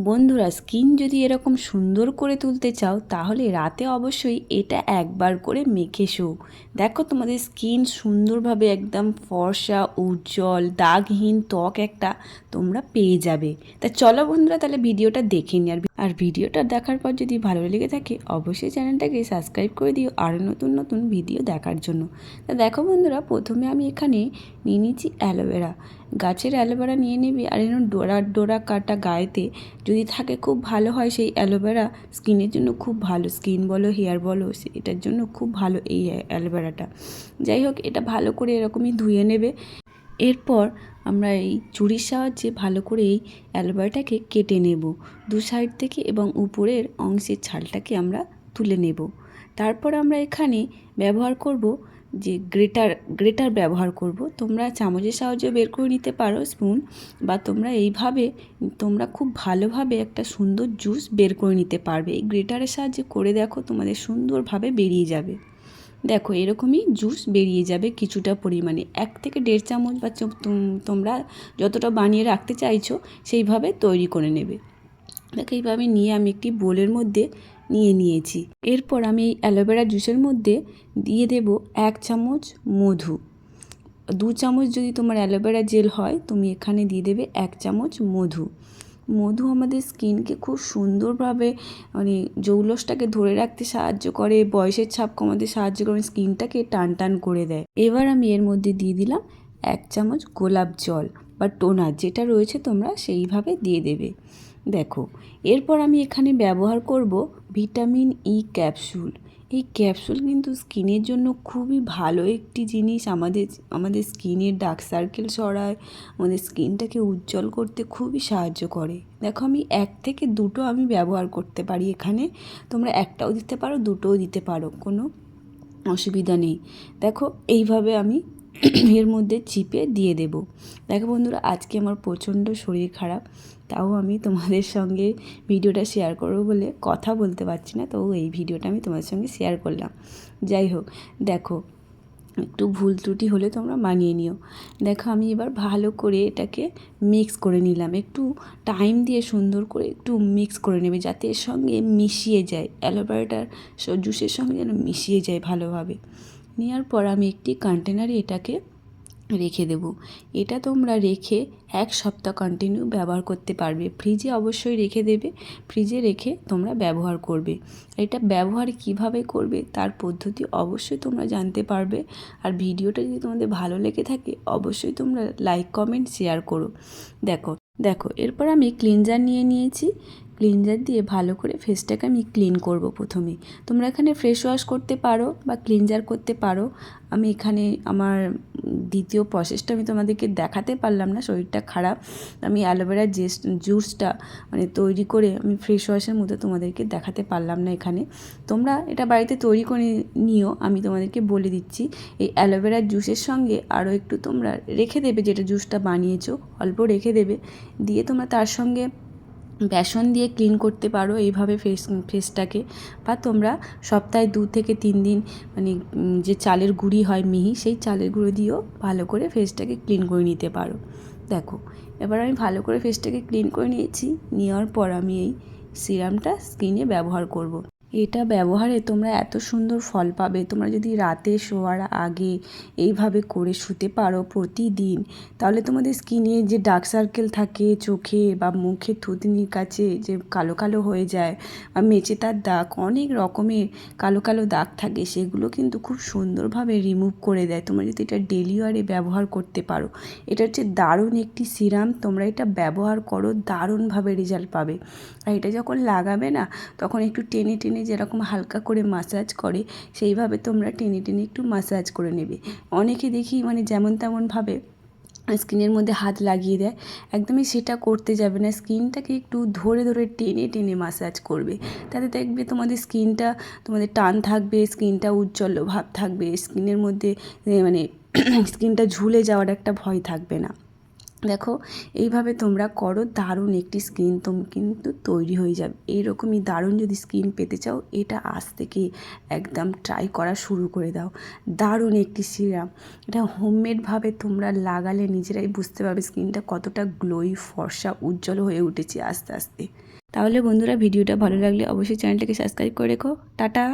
বন্ধুরা, স্কিন যদি এরকম সুন্দর করে তুলতে চাও তাহলে রাতে অবশ্যই এটা একবার করে মেখে শোও। দেখো তোমাদের স্কিন সুন্দরভাবে একদম ফর্সা, উজ্জ্বল, দাগহীন ত্বক একটা তোমরা পেয়ে যাবে। তা চলো বন্ধুরা, তাহলে ভিডিওটা দেখে নিই। আর ভিডিওটা দেখার পর যদি ভালো লেগে থাকে অবশ্যই চ্যানেলটাকে সাবস্ক্রাইব করে দিও আরও নতুন নতুন ভিডিও দেখার জন্য। তা দেখো বন্ধুরা, প্রথমে আমি এখানে নিয়ে নিচ্ছি অ্যালোভেরা। গাছের অ্যালোভেরা নিয়ে নিবি, আর এরকম ডোরা ডোরা কাটা গায়েতে যদি থাকে খুব ভালো হয়। সেই অ্যালোভেরা স্কিনের জন্য খুব ভালো, স্কিন বলো হেয়ার বলো এটার জন্য খুব ভালো এই অ্যালোভেরাটা। যাই হোক, এটা ভালো করে এরকমই ধুয়ে নেবে। এরপর আমরা এই ছুরির সাহায্যে ভালো করে এই অ্যালোভেরাটাকে কেটে নেব দু সাইড থেকে, এবং উপরের অংশের ছালটাকে আমরা তুলে নেব। তারপর আমরা এখানে ব্যবহার করব যে গ্রেটার ব্যবহার করব। তোমরা চামচের সাহায্যে বের করে নিতে পারো, স্পুন, বা তোমরা এইভাবে তোমরা খুব ভালোভাবে একটা সুন্দর জুস বের করে নিতে পারবে। এই গ্রেটারের সাহায্যে করে দেখো, তোমাদের সুন্দরভাবে বেরিয়ে যাবে। দেখো এরকমই জুস বেরিয়ে যাবে কিছুটা পরিমাণে, 1 থেকে 1.5 চামচ, বা তোমরা যতটা বানিয়ে রাখতে চাইছো সেইভাবে তৈরি করে নেবে। দেখো এইভাবে নিয়ে আমি একটি বোলের মধ্যে নিয়ে নিয়েছি। এরপর আমি এই অ্যালোভেরা জুসের মধ্যে দিয়ে দেব 1 চামচ মধু। 2 চামচ যদি তোমার অ্যালোভেরা জেল হয়, তুমি এখানে দিয়ে দেবে 1 চামচ মধু। মধু আমাদের স্কিনকে খুব সুন্দরভাবে মানে জৌলসটাকে ধরে রাখতে সাহায্য করে, বয়সের ছাপ কমাতে সাহায্য করে, স্কিনটাকে টান টান করে দেয়। এবার আমি এর মধ্যে দিয়ে দিলাম 1 চামচ গোলাপ জল বা টোনার, যেটা রয়েছে তোমরা সেইভাবে দিয়ে দেবে। দেখো এরপর আমি এখানে ব্যবহার করব ভিটামিন ই ক্যাপসুল। এই ক্যাপসুল কিন্তু স্কিনের জন্য খুবই ভালো একটি জিনিস। আমাদের স্কিনের ডার্ক সার্কেল সরায়, আমাদের স্কিনটাকে উজ্জ্বল করতে খুবই সাহায্য করে। দেখো আমি 1 থেকে 2টো আমি ব্যবহার করতে পারি এখানে। তোমরা একটাও দিতে পারো, দুটোও দিতে পারো, কোনো অসুবিধা নেই। দেখো এইভাবে আমি এর মধ্যে চিপে দিয়ে দেব। দেখো বন্ধুরা, আজকে আমার প্রচণ্ড শরীর খারাপ, তাও আমি তোমাদের সঙ্গে ভিডিওটা শেয়ার করবো বলে কথা বলতে পারছি না, তো এই ভিডিওটা আমি তোমাদের সঙ্গে শেয়ার করলাম। যাই হোক, দেখো একটু ভুল ত্রুটি হলে তোমরা মানিয়ে নিও। দেখো আমি এবার ভালো করে এটাকে মিক্স করে নিলাম। একটু টাইম দিয়ে সুন্দর করে একটু মিক্স করে নেবে, যাতে এর সঙ্গে মিশিয়ে যায়, অ্যালোভেরাটার জুসের সঙ্গে যেন মিশিয়ে যায় ভালোভাবে। নেওয়ার পর আমি একটি কন্টেনারে এটাকে রেখে দেব। এটা তোমরা রেখে 1 সপ্তাহ কন্টিনিউ ব্যবহার করতে পারবে। ফ্রিজে অবশ্যই রেখে দেবে, ফ্রিজে রেখে তোমরা ব্যবহার করবে। এটা ব্যবহার কিভাবে করবে তার পদ্ধতি অবশ্যই তোমরা জানতে পারবে। আর ভিডিওটা যদি তোমাদের ভালো লেগে থাকে অবশ্যই তোমরা লাইক কমেন্ট শেয়ার করো। দেখো দেখো এরপর আমি ক্লিনজার নিয়ে নিয়েছি। ক্লিনজার দিয়ে ভালো করে ফেসটাকে আমি ক্লিন করব। প্রথমে তোমরা এখানে ফ্রেশ ওয়াশ করতে পারো বা ক্লিনজার করতে পারো। আমি এখানে আমার দ্বিতীয় প্রসেসটা আমি তোমাদেরকে দেখাতে পারলাম না, শরীরটা খারাপ। আমি অ্যালোভেরার জুসটা মানে তৈরি করে আমি ফ্রেশ ওয়াশের মতো তোমাদেরকে দেখাতে পারলাম না এখানে। তোমরা এটা বাড়িতে তৈরি করে নিও। আমি তোমাদেরকে বলে দিচ্ছি, এই অ্যালোভেরার জুসের সঙ্গে আরও একটু তোমরা রেখে দেবে, যেটা জুসটা বানিয়েছো অল্প রেখে দেবে, দিয়ে তোমরা তার সঙ্গে বেসন দিয়ে ক্লিন করতে পারো এইভাবে ফেসটাকে। বা তোমরা সপ্তাহে 2 থেকে 3 দিন মানে যে চালের গুঁড়ি হয় মিহি, সেই চালের গুঁড়ো দিয়েও ভালো করে ফেসটাকে ক্লিন করে নিতে পারো। দেখো এবার আমি ভালো করে ফেসটাকে ক্লিন করে নিয়েছি। নেওয়ার পর আমি এই সিরামটা স্কিনে ব্যবহার করব। এটা ব্যবহারে তোমরা এত সুন্দর ফল পাবে। তোমরা যদি রাতে শোয়ার আগে এইভাবে করে শুতে পারো প্রতিদিন, তাহলে তোমাদের স্কিনে যে ডার্ক সার্কেল থাকে চোখে বা মুখে থুতনির কাছে যে কালো কালো হয়ে যায়, বা মেচেতার দাগ, অনেক রকমের কালো কালো দাগ থাকে, সেগুলো কিন্তু খুব সুন্দরভাবে রিমুভ করে দেয়। তোমরা যদি এটা ডেলি ওয়ারে ব্যবহার করতে পারো, এটা হচ্ছে দারুণ একটি সিরাম। তোমরা এটা ব্যবহার করো, দারুণভাবে রেজাল্ট পাবে। আর এটা যখন লাগাবে না, তখন একটু টেনে টেনে যেরকম হালকা করে মাসাজ করে, সেইভাবে তোমরা টেনে টেনে একটু মাসাজ করে নেবে। অনেকে দেখি মানে যেমন তেমনভাবে স্কিনের মধ্যে হাত লাগিয়ে দেয়, একদমই সেটা করতে যাবে না। স্কিনটাকে একটু ধরে ধরে টেনে টেনে মাসাজ করবে, তাতে দেখবে তোমাদের স্কিনটা তোমাদের টান থাকবে, স্কিনটা উজ্জ্বল ভাব থাকবে, স্কিনের মধ্যে মানে স্কিনটা ঝুলে যাওয়ার একটা ভয় থাকবে না। দেখো এইভাবে তোমরা করো, দারুণ একটি স্কিন কিন্তু তৈরি হয়ে যাবে। এইরকমই দারুণ যদি স্কিন পেতে চাও, এটা আজ থেকে একদম ট্রাই করা শুরু করে দাও। দারুণ একটি সিরাম, এটা হোমমেডভাবে তোমরা লাগালে নিজেরাই বুঝতে পারবে স্কিনটা কতটা গ্লোই, ফর্সা, উজ্জ্বল হয়ে উঠেছে আস্তে আস্তে। তাহলে বন্ধুরা, ভিডিওটা ভালো লাগলে অবশ্যই চ্যানেলটাকে সাবস্ক্রাইব করে রেখো। টাটা।